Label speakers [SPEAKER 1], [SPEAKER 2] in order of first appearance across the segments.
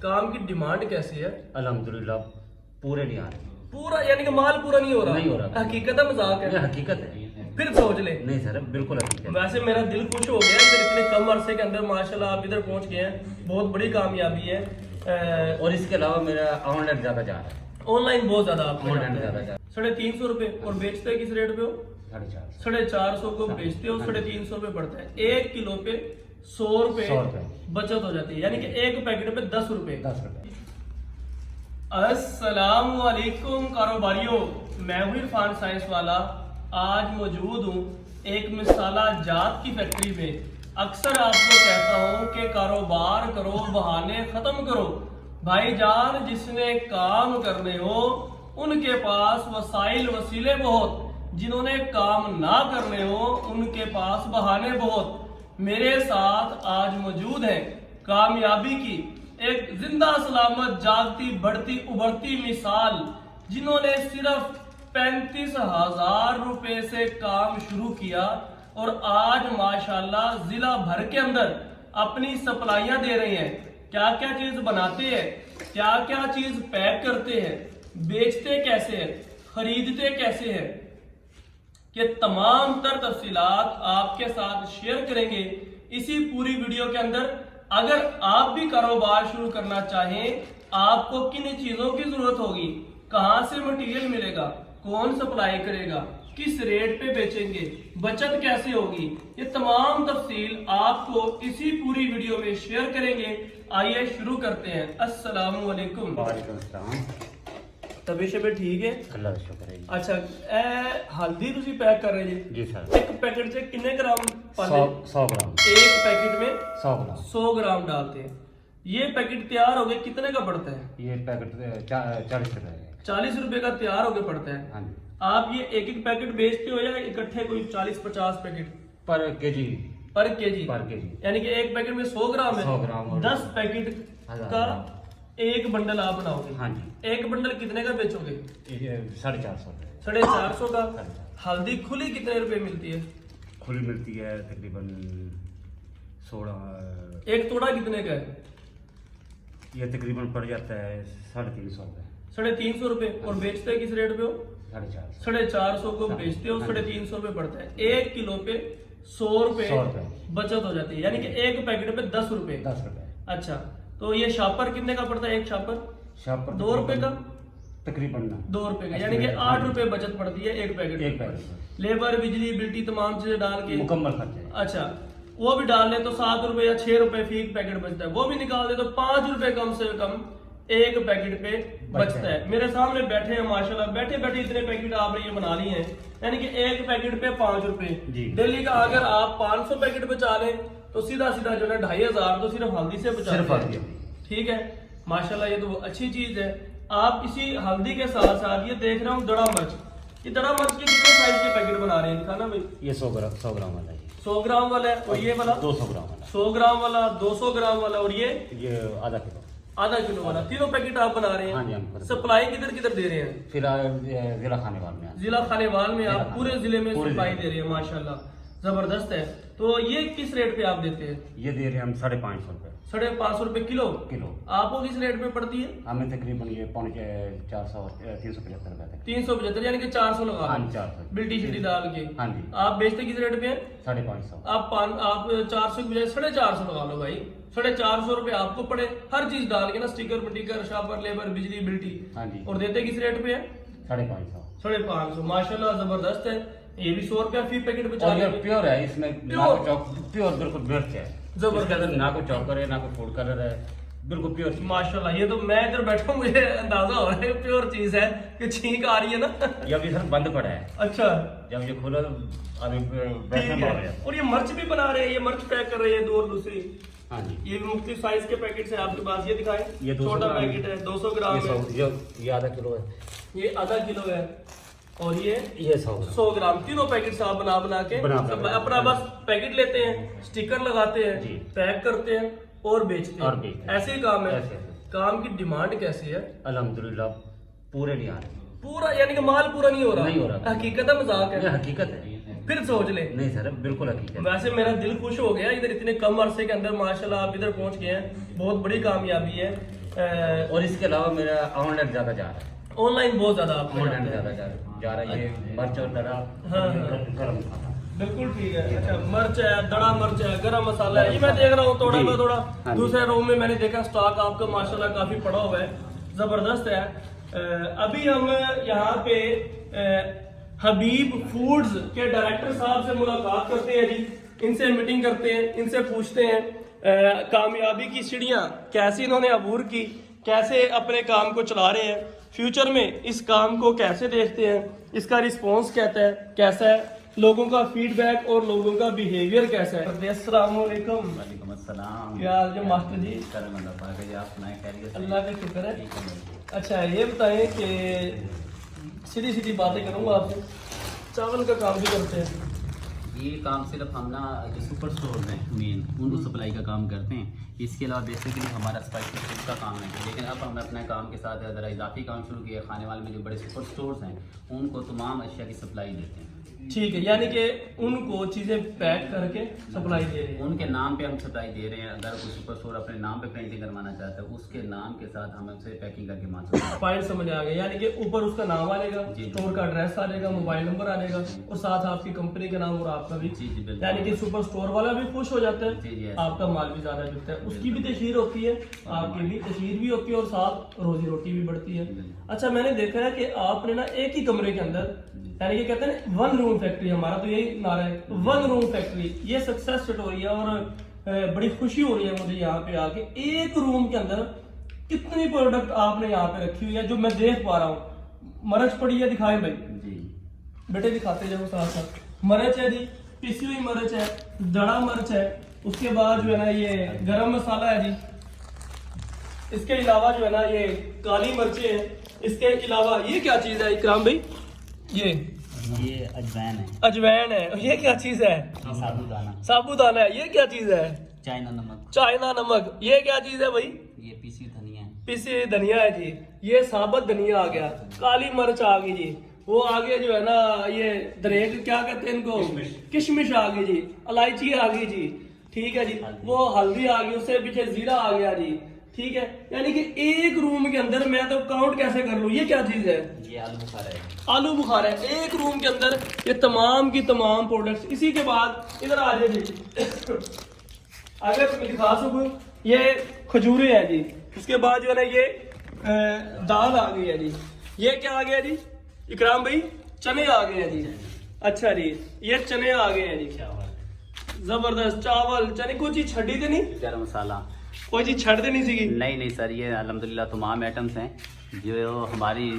[SPEAKER 1] काम की डिमांड कैसी है?
[SPEAKER 2] अल्हम्दुलिल्लाह पूरे नहीं आ रहे।
[SPEAKER 1] पूरा यानी कि माल पूरा नहीं हो रहा?
[SPEAKER 2] नहीं हो रहा।
[SPEAKER 1] हकीकत है मजाक
[SPEAKER 2] ये
[SPEAKER 1] है?
[SPEAKER 2] हकीकत है।
[SPEAKER 1] फिर सोच ले।
[SPEAKER 2] नहीं सर, बिल्कुल हकीकत है।
[SPEAKER 1] वैसे मेरा दिल खुश हो गया इधर इतने कम अरसे के अंदर माशाल्लाह आप इधर पहुंच गए हैं, बहुत बड़ी कामयाबी है।
[SPEAKER 2] और इसके अलावा मेरा ऑनलाइन ज्यादा जा रहा है।
[SPEAKER 1] ऑनलाइन बहुत ज्यादा आप
[SPEAKER 2] ऑनलाइन ज्यादा जा
[SPEAKER 1] 350 रुपए और बेचते हैं किस रेट पे हो?
[SPEAKER 2] 450।
[SPEAKER 1] 450 को बेचते हो, 350 रुपए पड़ता है। 1 किलो पे 100 रुपए बचत हो जाती है, यानी कि एक पैकेट पे 10 रुपए।
[SPEAKER 2] 10 रुपए।
[SPEAKER 1] अस्सलाम वालेकुम कारोबारियों, मैं हूँ इरफान साइंस वाला। आज मौजूद हूँ एक मिसाला जात की फैक्ट्री में। अक्सर आपको कहता हूँ कि कारोबार करो, बहाने खत्म करो। भाईजान जिसने काम करने हो उनके पास वसाइल वसीले बहुत, जिन्होंने काम ना करने हो उनके पास बहाने बहुत। मेरे साथ आज मौजूद है कामयाबी की एक जिंदा सलामत जागती बढ़ती उभरती मिसाल, जिन्होंने सिर्फ 35,000 रुपए से काम शुरू किया और आज माशाल्लाह जिला भर के अंदर अपनी सप्लाइयां दे रहे हैं। क्या क्या चीज बनाते हैं, क्या क्या चीज पैक करते हैं, बेचते कैसे हैं, खरीदते कैसे हैं, ये तमाम तर तफसीलात आपके साथ शेयर करेंगे इसी पूरी वीडियो के अंदर। अगर आप भी कारोबार शुरू करना चाहें, आपको किन चीजों की जरूरत होगी, कहां से मटेरियल मिलेगा, कौन सप्लाई करेगा, किस रेट पे बेचेंगे, बचत कैसे होगी, ये तमाम तफसील आपको इसी पूरी वीडियो में शेयर करेंगे। आइए शुरू करते हैं। अस्सलाम वालेकुम।
[SPEAKER 2] वालेकुम सलाम।
[SPEAKER 1] तबीयत शबीयत ठीक है?
[SPEAKER 2] अल्लाह का शुक्र है।
[SPEAKER 1] अच्छा हल्दी तुसी पैक कर रहे हैं
[SPEAKER 2] जी सर।
[SPEAKER 1] एक पैकेट से कितने ग्राम
[SPEAKER 2] 100 ग्राम।
[SPEAKER 1] एक पैकेट में
[SPEAKER 2] 100 ग्राम।
[SPEAKER 1] 100 ग्राम डालते हैं। ये पैकेट तैयार हो गए कितने का पड़ता है?
[SPEAKER 2] ये पैकेट 40 रुपए है।
[SPEAKER 1] 40 रुपए का तैयार हो गए पड़ता है।
[SPEAKER 2] हाँ जी।
[SPEAKER 1] आप ये एक एक पैकेट बेचते हो या इकट्ठे कोई 40-50 पैकेट
[SPEAKER 2] पर केजी?
[SPEAKER 1] पर केजी। यानी कि एक पैकेट में 100 ग्राम है।
[SPEAKER 2] 100 ग्राम
[SPEAKER 1] 10 पैकेट का एक बंडल आप बनाओगे।
[SPEAKER 2] हाँ जी।
[SPEAKER 1] एक बंडल कितने का बेचोगे?
[SPEAKER 2] 450 रुपए।
[SPEAKER 1] 450 का। हल्दी खुली कितने रुपए मिलती है?
[SPEAKER 2] खुली मिलती है तकरीबन 16।
[SPEAKER 1] एक तोड़ा कितने का है?
[SPEAKER 2] ये तकरीबन पड़ जाता है 350 रुपए।
[SPEAKER 1] 350 रुपए। और बेचते हैं किस रेट पे हो?
[SPEAKER 2] 450।
[SPEAKER 1] 450 को बेचते हो, 350 रुपए पड़ता है। 1 किलो पे 100 रुपए बचत हो जाती है, यानी कि एक पैकेट पे 10 रुपए।
[SPEAKER 2] 10 रुपए।
[SPEAKER 1] अच्छा, तो ये शापर कितने का पड़ता है? एक शापर 2 रुपए का
[SPEAKER 2] तकरीबन
[SPEAKER 1] 2 रुपए का, यानी कि 8 रुपए बचत पड़ती है एक पैकेट। लेबर, बिजली, बिल्टी तमाम चीजें डाल के
[SPEAKER 2] मुकम्मल खर्चे।
[SPEAKER 1] अच्छा, वो भी डाल ले तो 7 रुपए या 6 रुपए फी पैकेट बचता है। वो भी निकाल दे तो 5 रुपए कम से कम एक पैकेट पे बचता है। मेरे सामने बैठे हैं माशाल्लाह, बैठे बैठे इतने पैकेट आपने ये बना लिए हैं, यानी कि एक पैकेट पे 5 रुपए। डेली का अगर आप 500 पैकेट बचा लें तो सीधा सीधा जो है 2500 तो सिर्फ हल्दी से बचा लें। ठीक है माशाल्लाह, ये तो अच्छी चीज है। आप इसी हल्दी के साथ साथ ये देख रहा हूँ दड़ा मिर्च। ये दड़ा मिर्च के कितने साइज के पैकेट बना रहे हैं, दिखाना भाई।
[SPEAKER 2] ये 100 ग्राम वाला है।
[SPEAKER 1] 100 ग्राम वाला है। और ये वाला
[SPEAKER 2] 200 ग्राम वाला।
[SPEAKER 1] 100 ग्राम वाला, 200 ग्राम वाला, और ये
[SPEAKER 2] आधा किलो
[SPEAKER 1] वाला। तीनों पैकेट आप बना रहे हैं।
[SPEAKER 2] हाँ जी।
[SPEAKER 1] सप्लाई किधर किधर दे रहे हैं?
[SPEAKER 2] फिलहाल जिला खानेवाल में।
[SPEAKER 1] जिला खानेवाल में आप पूरे जिले में सप्लाई दे रहे हैं, माशाल्लाह जबरदस्त है। तो ये किस रेट पे आप देते हैं?
[SPEAKER 2] ये दे रहे हैं हम 550 रुपए।
[SPEAKER 1] 550 रुपए किलो। आपको किस रेट पे पड़ती है?
[SPEAKER 2] हमें तकरीबन ये 375 रुपए।
[SPEAKER 1] 375 यानी कि 400 लगा।
[SPEAKER 2] हाँ, 400
[SPEAKER 1] बिल्टी शिल्टी डाल के।
[SPEAKER 2] हाँ जी।
[SPEAKER 1] आप बेचते किस रेट पे हैं?
[SPEAKER 2] 550।
[SPEAKER 1] आप 400 की बजाय 450 लगा लो भाई। 450 रुपए आपको पड़े, हर चीज डाल के ना, स्टिकर पटिकर, शापर, लेबर, बिजली, बिल्टी।
[SPEAKER 2] हाँ जी।
[SPEAKER 1] और देते किस रेट पे है?
[SPEAKER 2] 550।
[SPEAKER 1] 550 माशाल्लाह जबरदस्त है। ये भी 100 रुपया फी पैकेट बचा।
[SPEAKER 2] और ये प्योर है, इसमें प्योर बिल्कुल मिर्च है
[SPEAKER 1] जबरदस्त।
[SPEAKER 2] ना कोई चौकर है ना कोई फूड कलर है, बिल्कुल प्योर
[SPEAKER 1] माशाल्लाह। ये तो मैं इधर बैठा हूँ, मुझे अंदाजा हो रहा है प्योर चीज है कि छींक आ रही है ना।
[SPEAKER 2] ये अभी सर बंद पड़ा है।
[SPEAKER 1] अच्छा,
[SPEAKER 2] जब ये खोला तो अभी बैठने में आ गया।
[SPEAKER 1] और ये मिर्च भी बना रहे हैं, ये मिर्च पैक कर रहे हैं 2 और दूसरी।
[SPEAKER 2] हाँ जी।
[SPEAKER 1] ये भी मुख्तलिफ साइज के पैकेट है आपके पास, ये दिखाएं।
[SPEAKER 2] ये
[SPEAKER 1] छोटा पैकेट है 200 ग्राम है।
[SPEAKER 2] ये आधा किलो है।
[SPEAKER 1] ये आधा किलो है। और ये
[SPEAKER 2] 100
[SPEAKER 1] ग्राम। तीनों पैकेट से आप बना के अपना बस पैकेट लेते हैं, स्टिकर लगाते हैं, पैक करते हैं और बेचते हैं। ऐसे ही काम है। काम की डिमांड कैसी है?
[SPEAKER 2] अल्हम्दुलिल्लाह पूरे नहीं आ रहे।
[SPEAKER 1] पूरा यानी कि माल पूरा नहीं हो रहा। हकीकत है मजाक है?
[SPEAKER 2] हकीकत है।
[SPEAKER 1] फिर सोच ले।
[SPEAKER 2] नहीं सर, बिल्कुल हकीकत।
[SPEAKER 1] वैसे मेरा दिल खुश हो गया इधर इतने कम अरसे के अंदर माशाल्लाह आप इधर पहुंच गए हैं, बहुत बड़ी कामयाबी है।
[SPEAKER 2] और इसके अलावा मेरा ऑनलाइन ज़्यादा जा रहा है,
[SPEAKER 1] ऑनलाइन बहुत ज्यादा आप
[SPEAKER 2] ऑनलाइन ज़्यादा जा रहा है। ये मिर्च और दड़ा
[SPEAKER 1] हाँ।
[SPEAKER 2] गरम मसाला,
[SPEAKER 1] बिल्कुल ठीक है। अच्छा, मिर्च है, दड़ा मिर्च है, गरम मसाला है, ये मैं देख रहा हूँ थोड़ा
[SPEAKER 2] जी।
[SPEAKER 1] मैं थोड़ा
[SPEAKER 2] हाँ जी।
[SPEAKER 1] दूसरे रूम में मैंने देखा स्टॉक आपका माशाल्लाह काफी पड़ा हुआ है, जबरदस्त है। अभी हम यहाँ पे हबीब फूड्स के डायरेक्टर साहब से मुलाकात करते हैं जी, इनसे मीटिंग करते हैं, इनसे पूछते हैं कामयाबी की सीढ़ियाँ कैसे इन्होंने अबूर की, कैसे अपने काम को चला रहे हैं, फ्यूचर में इस काम को कैसे देखते हैं, इसका रिस्पॉन्स कैसा है, लोगों का फीडबैक और लोगों का बिहेवियर कैसा है। अस्सलाम वालेकुम।
[SPEAKER 3] वालेकुम अस्सलाम।
[SPEAKER 1] क्या हाल है मास्टर जी?
[SPEAKER 3] करम अल्लाह पाक है, आप सुनाएं खैरियत से?
[SPEAKER 1] अल्लाह का शुक्र है।
[SPEAKER 3] ठीक है।
[SPEAKER 1] अच्छा, ये बताएं कि सीधी सीधी बातें करूंगा आपसे, चावल का काम भी करते हैं?
[SPEAKER 3] ये काम सिर्फ हम ना जो सुपर स्टोर हैं मेन उनको सप्लाई का काम करते हैं। इसके अलावा बेसिकली हमारा स्पाइसी फूड का काम है, लेकिन अब हमने अपने काम के साथ ज़रा इजाफी काम शुरू किया। खाने वाले में जो बड़े सुपर स्टोर्स हैं उनको तमाम अशिया की सप्लाई देते हैं।
[SPEAKER 1] ठीक है, यानी कि उनको चीजें पैक करके सप्लाई दे रहे हैं।
[SPEAKER 3] उनके नाम पे हम सप्लाई दे रहे हैं। अगर कोई सुपर स्टोर अपने नाम पे प्रिंटिंग करवाना चाहता है उसके नाम के साथ हम उसे पैकिंग करके मान सकते हैं।
[SPEAKER 1] पॉइंट समझ आ गया, यानी कि ऊपर उसका नाम आएगा,
[SPEAKER 3] जी।
[SPEAKER 1] स्टोर का एड्रेस आएगा, मोबाइल नंबर आएगा और साथ आपकी कंपनी का नाम और आपका भी।
[SPEAKER 3] जी जी बिल्कुल।
[SPEAKER 1] यानी कि सुपर स्टोर वाला भी खुश हो जाता
[SPEAKER 3] जी, जी,
[SPEAKER 1] है,
[SPEAKER 3] ऐसा।
[SPEAKER 1] आपका माल भी ज्यादा बिकता है, उसकी भी तशहीर होती है, आपकी भी तशहीर भी होती है और साथ रोजी रोटी भी बढ़ती है। अच्छा, मैंने देखा है कि आपने ना एक ही कमरे के अंदर, यानी कि कहते हैं ना वन रूम फैक्ट्री, हमारा तो यही नारा है, वन रूम फैक्ट्री। ये सक्सेस स्टोरी है और बड़ी खुशी हो रही है मुझे यहाँ पे आके। एक रूम के अंदर कितनी प्रोडक्ट आपने यहाँ पे रखी हुई है जो मैं देख पा रहा हूँ। मरच पड़ी है, दिखाएं भाई
[SPEAKER 3] जी
[SPEAKER 1] बेटे, दिखाते जाओ साथ साथ। मरच है जी, पिसी हुई मरच है, दड़ा मिर्च है, उसके बाद जो है ना ये गरम मसाला है जी, इसके अलावा जो है ना ये काली मिर्चें हैं, इसके अलावा ये क्या चीज है इकराम भाई? ये
[SPEAKER 3] अजवैन है,
[SPEAKER 1] अजवैन है। ये क्या चीज है?
[SPEAKER 3] साबूदाना,
[SPEAKER 1] साबूदाना है। ये क्या चीज है?
[SPEAKER 3] चाइना नमक,
[SPEAKER 1] चाइना नमक। ये क्या चीज है भाई?
[SPEAKER 3] ये पीसी धनिया है।
[SPEAKER 1] पिसी हुई धनिया है जी, ये साबुत धनिया आ गया, काली मिर्च आ गई जी, वो आगे जो है ना ये दरेक क्या कहते हैं इनको, किशमिश आ गई जी, इलायची आ गई जी, ठीक है जी, वो हल्दी आ गई, उससे पीछे जीरा आ गया जी, ठीक है। यानी कि एक रूम के अंदर मैं तो काउंट कैसे कर लूं, ये क्या चीज है?
[SPEAKER 3] ये आलू बुखारा है।
[SPEAKER 1] आलू बुखारा है। एक रूम के अंदर ये तमाम की तमाम प्रोडक्ट्स। इसी के बाद इधर आ जाए जी, अगर मैं दिखा सकूं, ये खजूरें हैं जी, उसके बाद जो है ना ये दाल आ गई है जी, ये क्या आ गया जी इकराम भाई? चने आ गए हैं जी। अच्छा जी, ये चने आ गए हैं जी, जबरदस्त। चावल चने, कोई चीज छड़ी तो नहीं?
[SPEAKER 3] गरम मसाला
[SPEAKER 1] कोई चीज छड़ तो नहीं सी?
[SPEAKER 3] नहीं सर, ये अल्हम्दुलिल्लाह तमाम आइटम्स हैं जो हमारी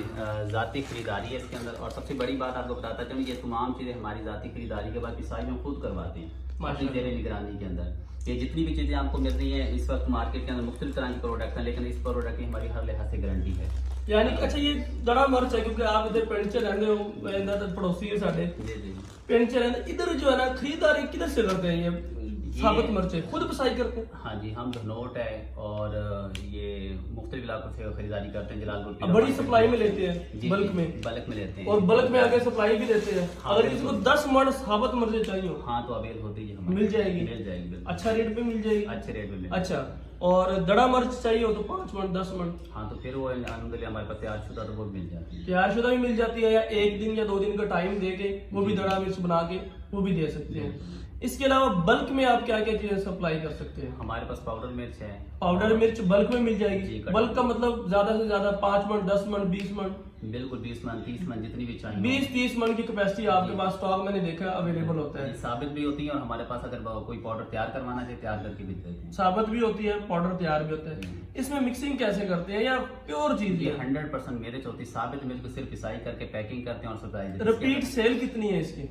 [SPEAKER 3] ज़ाती खरीदारी है इसके अंदर। और सबसे बड़ी बात आपको बताता चलूँ, ये तमाम चीज़ें हमारी ज़ाती खरीदारी के बाद पिसाई हम खुद करवाते हैं अपनी जेर निगरानी के अंदर। ये जितनी भी चीज़ें आपको मिल रही हैं इस वक्त मार्केट के अंदर मुख्तलिफ तरह के प्रोडक्ट हैं, लेकिन इस प्रोडक्ट की हमारी हर लिहाज से गारंटी है।
[SPEAKER 1] यानी कि अच्छा, ये दड़ा मिर्च है क्योंकि आप इधर पिंड च रहते हो, इधर तो पड़ोसी है साढ़े
[SPEAKER 3] जी जी।
[SPEAKER 1] पिंड च रहते, इधर जो है ना खरीदारी किधर से करते हैं? ये साबुत मिर्चें खुद पिसाई करते हैं?
[SPEAKER 3] हाँ जी, हम धनोट है और ये मुख्तलिफ इलाकों से खरीदारी करते हैं। जलालपुर
[SPEAKER 1] अब बड़ी सप्लाई में लेते हैं,
[SPEAKER 3] जी,
[SPEAKER 1] बल्क
[SPEAKER 3] जी,
[SPEAKER 1] में,
[SPEAKER 3] बल्क में लेते हैं
[SPEAKER 1] और बल्क में आगे सप्लाई भी देते हैं।
[SPEAKER 3] हाँ,
[SPEAKER 1] अगर किसी को 10 मन साबुत मिर्चें चाहिए हो,
[SPEAKER 3] हाँ तो अवेल होती है हमारी,
[SPEAKER 1] मिल जाएगी?
[SPEAKER 3] मिल जाएगी बिल्कुल।
[SPEAKER 1] अच्छा रेट पे मिल जाएगी?
[SPEAKER 3] अच्छे रेट में मिल
[SPEAKER 1] अच्छा, और दड़ा मिर्च चाहिए हो तो 5 मन 10 मन
[SPEAKER 3] हाँ तो फिर वो अल्हम्दुलिल्लाह हमारे पास तैयारशुदा तो वो मिल जाती है।
[SPEAKER 1] तैयारशुदा भी मिल जाती है, या 1 दिन या 2 दिन का टाइम दे के वो भी दड़ा मिर्च बना के वो भी दे सकते हैं। इसके अलावा बल्क में आप क्या क्या चीजें सप्लाई कर सकते हैं?
[SPEAKER 3] हमारे पास पाउडर मिर्च है।
[SPEAKER 1] पाउडर मिर्च बल्क में मिल जाएगी?
[SPEAKER 3] जी,
[SPEAKER 1] बल्क का मतलब ज्यादा से ज्यादा 5 मन 10 मन 20 मन?
[SPEAKER 3] बिल्कुल 20 मन 30 मन जितनी भी चाहिए।
[SPEAKER 1] 20-30 मन की कैपेसिटी आपके पास स्टॉक मैंने देखा अवेलेबल होता है।
[SPEAKER 3] साबित भी होती है और हमारे पास अगर कोई पाउडर तैयार करवाना चाहिए तैयार करके भी देते हैं।
[SPEAKER 1] साबुत भी होती है, पाउडर तैयार भी होता है। इसमें मिक्सिंग कैसे करते हैं या प्योर चीज
[SPEAKER 3] ये
[SPEAKER 1] है?
[SPEAKER 3] 100% मिर्च होती है। साबित मिर्च को सिर्फ पिसाई करके पैकिंग करते हैं और सप्लाई देते हैं।
[SPEAKER 1] रिपीट सेल कितनी है इसकी?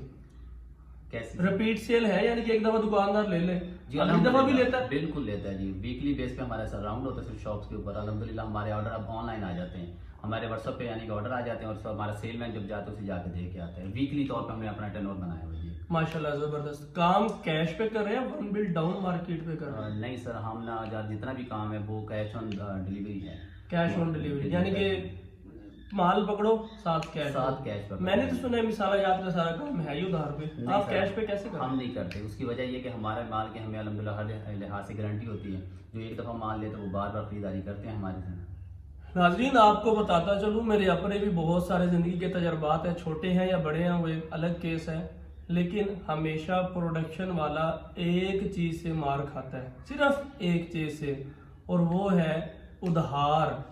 [SPEAKER 3] कैसे?
[SPEAKER 1] रिपीट सेल है, यानी कि एक दफा दुकानदार ले ले,
[SPEAKER 3] जी
[SPEAKER 1] अगली दफा भी लेता है?
[SPEAKER 3] बिल्कुल लेता है जी। वीकली बेस पे हमारा ऐसा राउंड होता है सिर्फ शॉप्स के ऊपर। अल्हम्दुलिल्लाह हमारे ऑर्डर अब ऑनलाइन आ जाते हैं, हमारे व्हाट्सएप पे यानी कि ऑर्डर आ जाते हैं और हमारा सेलमैन जब जाते हैं उसे जाके दे के आता है। वीकली तौर पे हमने अपना टर्नओवर बनाया हुआ है।
[SPEAKER 1] माशाल्लाह जबरदस्त। काम कैश पे कर रहे हैं, वन बिल डाउन मार्केट पे कर रहे हैं?
[SPEAKER 3] नहीं सर, हम ना जितना भी काम है वो कैश ऑन डिलीवरी है।
[SPEAKER 1] कैश ऑन डिलीवरी, यानी कि माल पकड़ो साथ कैश
[SPEAKER 3] साथ कैश पकड़ो।
[SPEAKER 1] मैंने तो सुना है मिसाला जात का सारा काम है ही उधार पे,
[SPEAKER 3] नहीं
[SPEAKER 1] आप
[SPEAKER 3] सर,
[SPEAKER 1] कैश पे कैसे करते?
[SPEAKER 3] हम नहीं करते। उसकी वजह ये कि हमारे माल की हमें अल्हम्दुलिल्लाह हर लिहाज से गारंटी होती है। जो एक दफ़ा माल लेते वो बार बार खरीदारी करते हैं हमारे से।
[SPEAKER 1] नाज़रीन आपको बताता चलूँ, मेरे अपने भी बहुत सारे ज़िंदगी के तजर्बात हैं, छोटे हैं या बड़े हैं वो एक अलग केस है, लेकिन हमेशा प्रोडक्शन वाला एक चीज़ से मार खाता है, सिर्फ एक चीज़ से, और वो है उधार,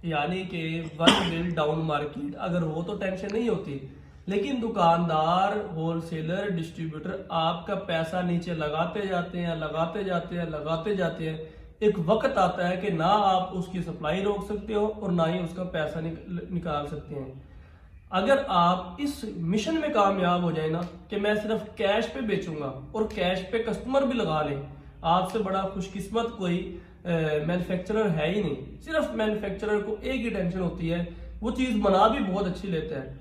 [SPEAKER 1] यानी कि वन बिल डाउन मार्केट। अगर वो तो टेंशन नहीं होती, लेकिन दुकानदार, होलसेलर, डिस्ट्रीब्यूटर आपका पैसा नीचे लगाते जाते हैं, लगाते जाते हैं, लगाते जाते हैं। एक वक्त आता है कि ना आप उसकी सप्लाई रोक सकते हो और ना ही उसका पैसा निकाल सकते हैं। अगर आप इस मिशन में कामयाब हो जाए ना कि मैं सिर्फ कैश पे बेचूंगा और कैश पे कस्टमर भी लगा लें, आपसे बड़ा खुशकिस्मत कोई मैन्युफैक्चरर है ही नहीं। सिर्फ मैन्युफैक्चरर को एक ही टेंशन होती है, वो चीज़ बना भी बहुत अच्छी लेता है,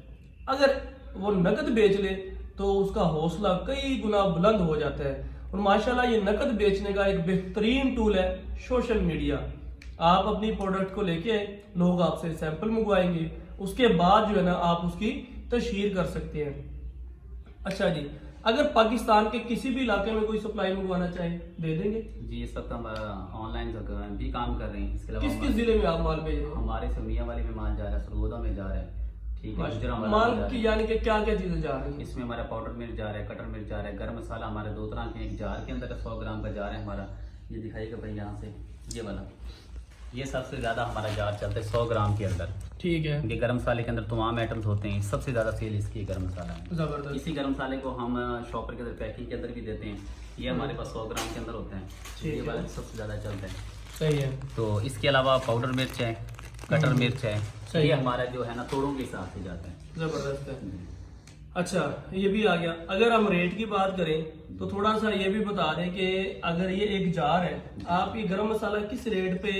[SPEAKER 1] अगर वो नकद बेच ले तो उसका हौसला कई गुना बुलंद हो जाता है। और माशाल्लाह ये नकद बेचने का एक बेहतरीन टूल है सोशल मीडिया। आप अपनी प्रोडक्ट को लेके लोग आपसे सैंपल मंगवाएंगे, उसके बाद जो है ना आप उसकी तशहीर कर सकते हैं। अच्छा जी, अगर पाकिस्तान के किसी भी इलाके में कोई सप्लाई मंगवाना चाहे दे देंगे
[SPEAKER 3] जी, इस वक्त हम ऑनलाइन भी काम कर रहे हैं। इसके अलावा
[SPEAKER 1] किस किस जिले में आप माल भेज रहे हैं?
[SPEAKER 3] हमारे से मियाँ वाली में माल जा रहा है, सरगोदा में जा रहा है, ठीक है, गुजरावाला
[SPEAKER 1] माल
[SPEAKER 3] में जा रहा
[SPEAKER 1] की
[SPEAKER 3] है।
[SPEAKER 1] यानी कि क्या क्या चीजें जा रही हैं?
[SPEAKER 3] इसमें हमारा पाउडर मिर्च जा रहा है, कटर मिर्च जा रहा है, गरम मसाला हमारे 2 तरह के, एक जार के अंदर 100 ग्राम का जार है हमारा, ये दिखाइएगा भाई यहाँ से, ये वाला, ये सबसे ज्यादा हमारा जार चलता है 100 ग्राम के अंदर।
[SPEAKER 1] ठीक है,
[SPEAKER 3] ये गरम मसाले के अंदर तमाम आइटम्स होते हैं, सबसे ज्यादा सेल इसकी गरम मसाला है।
[SPEAKER 1] जबरदस्त।
[SPEAKER 3] इसी गरम मसाले को हम शॉपर के अंदर पैकिंग के अंदर भी देते हैं, ये हमारे पास 100 ग्राम के अंदर होते हैं,
[SPEAKER 1] ठीक
[SPEAKER 3] ये
[SPEAKER 1] है।
[SPEAKER 3] वाला सबसे ज्यादा चलता है।
[SPEAKER 1] सही है।
[SPEAKER 3] तो इसके अलावा पाउडर मिर्च है, कटर मिर्च है,
[SPEAKER 1] सही
[SPEAKER 3] ये
[SPEAKER 1] है।
[SPEAKER 3] हमारा जो है ना तोड़ों के हिसाब से जाता है।
[SPEAKER 1] जबरदस्त है। अच्छा, ये भी आ गया। अगर हम रेट की बात करें तो थोड़ा सा ये भी बता दें कि अगर ये एक जार है, आप ये गरम मसाला किस रेट पे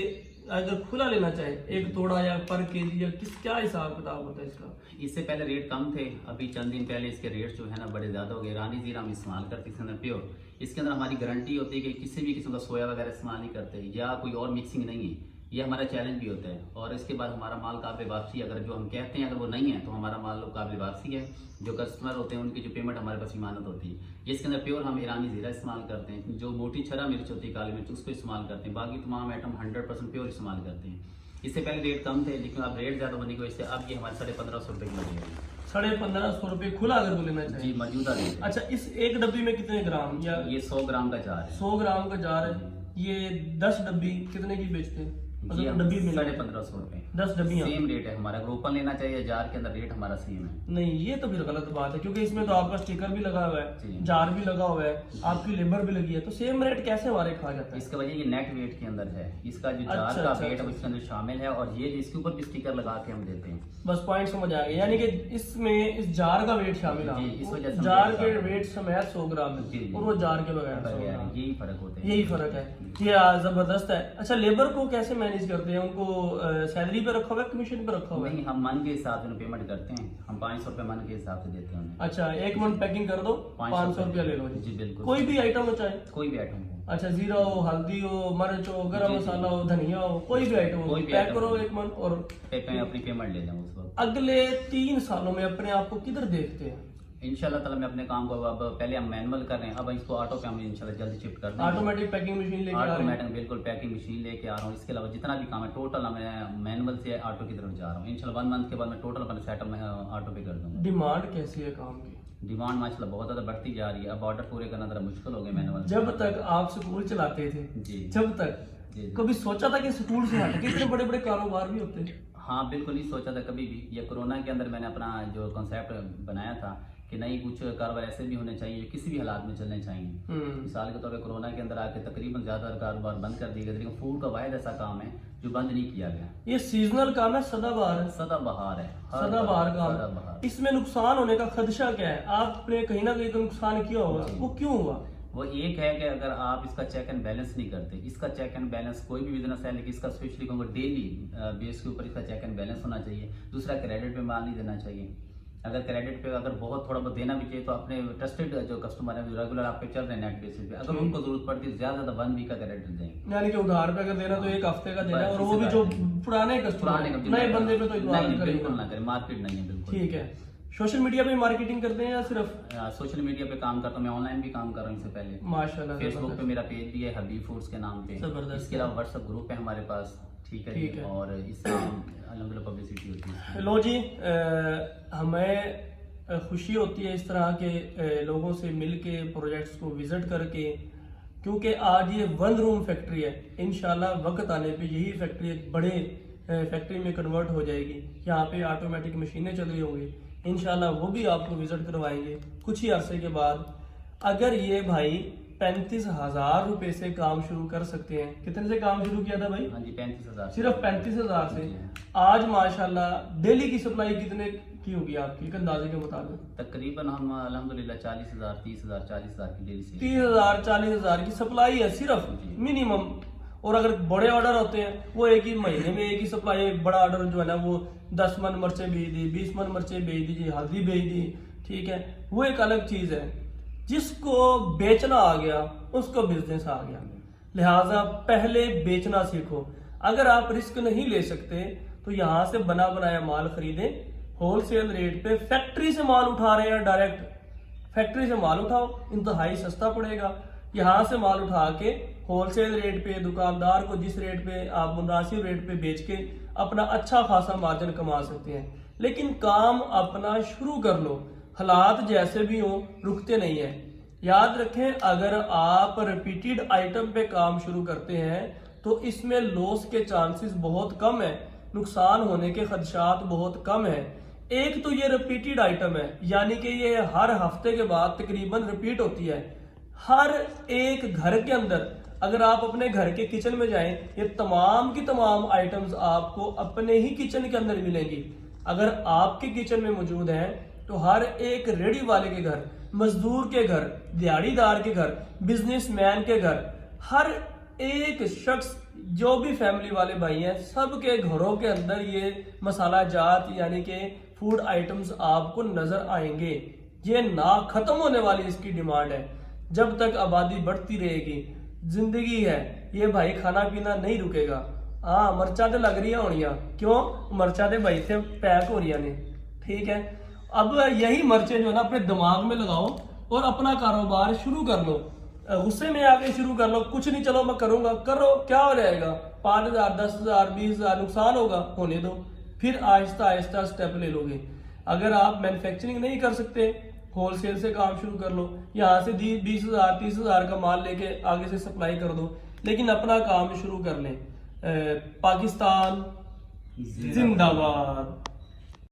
[SPEAKER 1] अगर खुला लेना चाहे, एक तोड़ा या पर केजी या किस क्या हिसाब किताब होता है इसका?
[SPEAKER 3] इससे पहले रेट कम थे, अभी चंद दिन पहले इसके रेट जो है ना बड़े ज़्यादा हो गए। रानी जीरा हम इस्तेमाल करते हैं इसके अंदर प्योर, इसके अंदर हमारी गारंटी होती है कि किसी भी किस्म का सोया वगैरह इस्तेमाल नहीं करते या कोई और मिक्सिंग नहीं है, ये हमारा चैलेंज भी होता है। और इसके बाद हमारा माल काबिल वापसी, अगर जो हम कहते हैं अगर वो नहीं है तो हमारा माल काबिल वापसी है। जो कस्टमर होते हैं उनकी जो पेमेंट हमारे पास इमानत होती है। जिसके अंदर प्योर हम ईरानी जीरा इस्तेमाल करते हैं, जो मोटी छरा मिर्च होती है काली मिर्च उसको इस्तेमाल करते हैं, बाकी तमाम आइटम 100% प्योर इस्तेमाल करते हैं। इससे पहले रेट कम थे, लेकिन अब रेट ज़्यादा होने की वजह से अब ये हमारे 1550 रुपये की लगेगा।
[SPEAKER 1] 1550 रुपये खुला अगर वो लेना
[SPEAKER 3] जी,
[SPEAKER 1] चाहिए?
[SPEAKER 3] मौजूदा रेट।
[SPEAKER 1] अच्छा, इस एक डब्बी में कितने ग्राम या
[SPEAKER 3] ये 100 ग्राम का जार है।
[SPEAKER 1] 100 ग्राम का जार है। ये 10 डब्बी कितने की बेचते हैं?
[SPEAKER 3] जी,
[SPEAKER 1] मतलब डब्बी में
[SPEAKER 3] 1550 रुपये
[SPEAKER 1] 10 डब्बियाँ
[SPEAKER 3] सेम रेट है हमारा। अगर ओपन लेना चाहिए जार के अंदर रेट हमारा सेम है।
[SPEAKER 1] नहीं, ये तो फिर गलत बात है, क्योंकि इसमें तो आपका स्टिकर भी लगा हुआ है,
[SPEAKER 3] जी।
[SPEAKER 1] जार भी लगा हुआ है, आपकी लेबर भी लगी है, तो सेम रेट कैसे हमारे खा जाता है?
[SPEAKER 3] इसका वजह ये नेट वेट के अंदर है, इसका जो जार
[SPEAKER 1] अच्छा,
[SPEAKER 3] का
[SPEAKER 1] अच्छा,
[SPEAKER 3] वेट है
[SPEAKER 1] अच्छा।
[SPEAKER 3] उसके अंदर शामिल है, और ये इसके ऊपर भी स्टिकर लगा के हम देते हैं।
[SPEAKER 1] बस पॉइंट समझ आ गया, यानी कि इसमें इस जार का वेट शामिल
[SPEAKER 3] जी, इस वजह से
[SPEAKER 1] है, जार
[SPEAKER 3] हम
[SPEAKER 1] के
[SPEAKER 3] वेट
[SPEAKER 1] वेट समेत 100 ग्राम है,
[SPEAKER 3] जी, जी।
[SPEAKER 1] और वो जार के बगैर 100
[SPEAKER 3] बगैर
[SPEAKER 1] ग्राम।
[SPEAKER 3] यही फर्क होता है।
[SPEAKER 1] यही फर्क है। ये जबरदस्त है। अच्छा, लेबर को कैसे मैनेज करते हैं? उनको सैलरी पे रखा हुआ है, कमीशन पे रखा हुआ है?
[SPEAKER 3] नहीं, हम मन के हिसाब से पेमेंट करते हैं, हम 500 रुपये मन के हिसाब से देते हैं उन्हें।
[SPEAKER 1] अच्छा, एक मन पैकिंग कर दो, 500 रुपया ले लो
[SPEAKER 3] जी, बिल्कुल।
[SPEAKER 1] कोई भी आइटम हो चाहे?
[SPEAKER 3] कोई भी आइटम हो।
[SPEAKER 1] अच्छा, जीरा हो, हल्दी हो, मिर्च हो, गरम
[SPEAKER 3] जी, जी।
[SPEAKER 1] मसाला हो, धनिया हो, कोई भी आइटम हो,
[SPEAKER 3] कोई भी
[SPEAKER 1] पैक
[SPEAKER 3] आइटम
[SPEAKER 1] करो
[SPEAKER 3] हो।
[SPEAKER 1] एक मन। और
[SPEAKER 3] अपनी पेमेंट ले जाऊँ उस वक्त।
[SPEAKER 1] अगले 3 सालों में अपने आप को किधर देखते हैं?
[SPEAKER 3] इंशाल्लाह ताला मैं अपने काम को अब पहले हम मैनुअल कर रहे हैं, अब इसको ऑटो पे हम इंशाल्लाह जल्दी शिफ्ट कर देंगे।
[SPEAKER 1] ऑटोमेटिक पैकिंग मशीन लेके आ रहे हैं?
[SPEAKER 3] ऑटोमेटिक बिल्कुल पैकिंग मशीन लेके आ रहा हूँ। इसके अलावा जितना भी काम है टोटल मैं मैनुअल से ऑटो की तरफ जा रहा हूँ। इंशाल्लाह 1 मंथ के बाद मैं टोटल अपना सेटल में ऑटो पे कर दूंगा।
[SPEAKER 1] डिमांड कैसी है काम की?
[SPEAKER 3] डिमांड माशाल्लाह बहुत ज़्यादा बढ़ती जा रही है, अब ऑर्डर पूरे करना ज़रा मुश्किल हो गया मैनुअल।
[SPEAKER 1] जब तक आप स्कूल चलाते थे,
[SPEAKER 3] जी,
[SPEAKER 1] जब तक
[SPEAKER 3] जी।
[SPEAKER 1] कभी सोचा था कि स्कूल से हट के इतने बड़े बड़े कारोबार भी होते हैं?
[SPEAKER 3] हाँ, बिल्कुल नहीं सोचा था कभी भी। ये कोरोना के अंदर मैंने अपना जो कॉन्सेप्ट बनाया था कि नहीं, कुछ कारोबार ऐसे भी होने चाहिए जो किसी भी हालात में चलने चाहिए। मिसाल के तौर पे कोरोना के अंदर आके तकरीबन ज़्यादा कारोबार बंद कर दिए गए, लेकिन फूड का वाहिद ऐसा काम है जो बंद नहीं किया गया।
[SPEAKER 1] ये सीजनल काम है, सदाबहार है?
[SPEAKER 3] सदाबहार है,
[SPEAKER 1] सदाबहार काम है।
[SPEAKER 3] सदाबहार।
[SPEAKER 1] इसमें नुकसान होने का खदशा क्या है? आपने कहीं ना कहीं तो नुकसान किया होगा,
[SPEAKER 3] जी।
[SPEAKER 1] वो क्यों हुआ?
[SPEAKER 3] वो एक है कि अगर आप इसका चेक एंड बैलेंस नहीं करते, इसका चेक एंड बैलेंस कोई भी बिजनेस है, लेकिन इसका स्पेशली कहूँगा डेली बेस के ऊपर इसका चेक एंड बैलेंस होना चाहिए। दूसरा, क्रेडिट पे माल नहीं देना चाहिए। अगर क्रेडिट पे अगर बहुत थोड़ा बहुत देना भी चाहिए तो अपने ट्रस्टेड जो कस्टमर है जो रेगुलर आपके चल रहे हैं नेट बेसिस पे, अगर उनको जरूरत पड़ती है ज्यादा 1 वीक का क्रेडिट देंगे।
[SPEAKER 1] यानी कि उधार पे अगर देना तो 1 हफ्ते का देना,
[SPEAKER 3] बस
[SPEAKER 1] और वो
[SPEAKER 3] इसी
[SPEAKER 1] भी जो
[SPEAKER 3] बात
[SPEAKER 1] पुराने कस्टमर नए बंदे पे तो इतवार
[SPEAKER 3] नहीं,
[SPEAKER 1] नहीं
[SPEAKER 3] बिल्कुल
[SPEAKER 1] करेगा।
[SPEAKER 3] ना करें, मार्केट नहीं है बिल्कुल।
[SPEAKER 1] ठीक है, सोशल मीडिया पे मार्केटिंग करते हैं या सिर्फ?
[SPEAKER 3] सोशल मीडिया पे काम करता हूँ मैं, ऑनलाइन भी काम कर रहा हूँ इससे पहले।
[SPEAKER 1] माशाल्लाह,
[SPEAKER 3] फेसबुक पे मेरा पेज भी है हबीब फूड्स के नाम पे।
[SPEAKER 1] जबरदस्त।
[SPEAKER 3] इसके अलावा व्हाट्सएप ग्रुप है हमारे पास, ठीक
[SPEAKER 1] ठीक
[SPEAKER 3] है,
[SPEAKER 1] है।
[SPEAKER 3] और इससे अल्हम्दुलिल्लाह पब्लिसिटी होती है।
[SPEAKER 1] लो जी, हमें खुशी होती है इस तरह के लोगों से मिल के, प्रोजेक्ट्स को विजिट करके, क्योंकि आज ये 1 रूम फैक्ट्री है। इंशाल्लाह वक्त आने पे यही फैक्ट्री एक बड़े फैक्ट्री में कन्वर्ट हो जाएगी। यहाँ पे ऑटोमेटिक मशीनें चल रही होंगी, इंशाल्लाह वो भी आपको विजिट करवाएंगे कुछ ही अरसे के बाद। अगर ये भाई 35,000 रुपए से काम शुरू कर सकते हैं, कितने से काम शुरू किया था भाई?
[SPEAKER 3] हाँ जी, 35,000,
[SPEAKER 1] सिर्फ 35,000 से। आज माशाल्लाह डेली की सप्लाई कितने की होगी आपकी, एक अंदाजे के मुताबिक?
[SPEAKER 3] तकरीबन हम अल्हम्दुलिल्लाह 40,000, 30,000, 40,000 की डेली से
[SPEAKER 1] 30,000 40,000 की सप्लाई है सिर्फ मिनिमम। और अगर बड़े ऑर्डर होते हैं वो एक ही महीने में एक ही सप्लाई, एक बड़ा ऑर्डर जो है ना वो 10 मन मिर्चें भेज दी, 20 मन मिर्चें भेज दीजिए, हल्दी भेज दी, ठीक है, वो एक अलग चीज है। जिसको बेचना आ गया उसको बिजनेस आ गया। लिहाजा पहले बेचना सीखो। अगर आप रिस्क नहीं ले सकते तो यहाँ से बना बनाया माल खरीदें, होलसेल रेट पे। फैक्ट्री से माल उठा रहे हैं, डायरेक्ट फैक्ट्री से माल उठाओ, इंतहाई सस्ता पड़ेगा। यहाँ से माल उठा के होलसेल रेट पे दुकानदार को जिस रेट पे आप मुनासिब रेट पे बेच के अपना अच्छा खासा मार्जिन कमा सकते हैं। लेकिन काम अपना शुरू कर लो, हालात जैसे भी हो रुकते नहीं है। याद रखें, अगर आप रिपीटेड आइटम पे काम शुरू करते हैं तो इसमें लॉस के चांसेस बहुत कम है, नुकसान होने के खदशात बहुत कम है। एक तो ये रिपीटेड आइटम है, यानी कि ये हर हफ्ते के बाद तकरीबन रिपीट होती है। हर एक घर के अंदर अगर आप अपने घर के किचन में जाएं, ये तमाम की तमाम आइटम्स आपको अपने ही किचन के अंदर मिलेंगी। अगर आपके किचन में मौजूद हैं तो हर एक रेडी वाले के घर, मजदूर के घर, दिहाड़ीदार के घर, बिजनेसमैन के घर, हर एक शख्स जो भी फैमिली वाले भाई हैं, सबके घरों के अंदर ये मसाला जात यानी कि फूड आइटम्स आपको नजर आएंगे। ये ना खत्म होने वाली इसकी डिमांड है। जब तक आबादी बढ़ती रहेगी, जिंदगी है, ये भाई खाना पीना नहीं रुकेगा। हाँ, मर्चा तो लग रही होनिया, क्यों? मर्चा तो भाई से पैक हो रही ने, ठीक है। अब यही मर्चे जो है ना अपने दिमाग में लगाओ और अपना कारोबार शुरू कर लो। गुस्से में आके शुरू कर लो, कुछ नहीं चलो मैं करूंगा, करो, क्या हो जाएगा? 5,000 10,000 20,000 नुकसान होगा, होने दो, फिर आहिस्ता आहिस्ता स्टेप ले लोगे। अगर आप मैन्युफैक्चरिंग नहीं कर सकते, होलसेल से काम शुरू कर लो, यहाँ से 20,000 30,000 का माल लेके आगे से सप्लाई कर दो, लेकिन अपना काम शुरू कर लें। पाकिस्तान जिंदाबाद।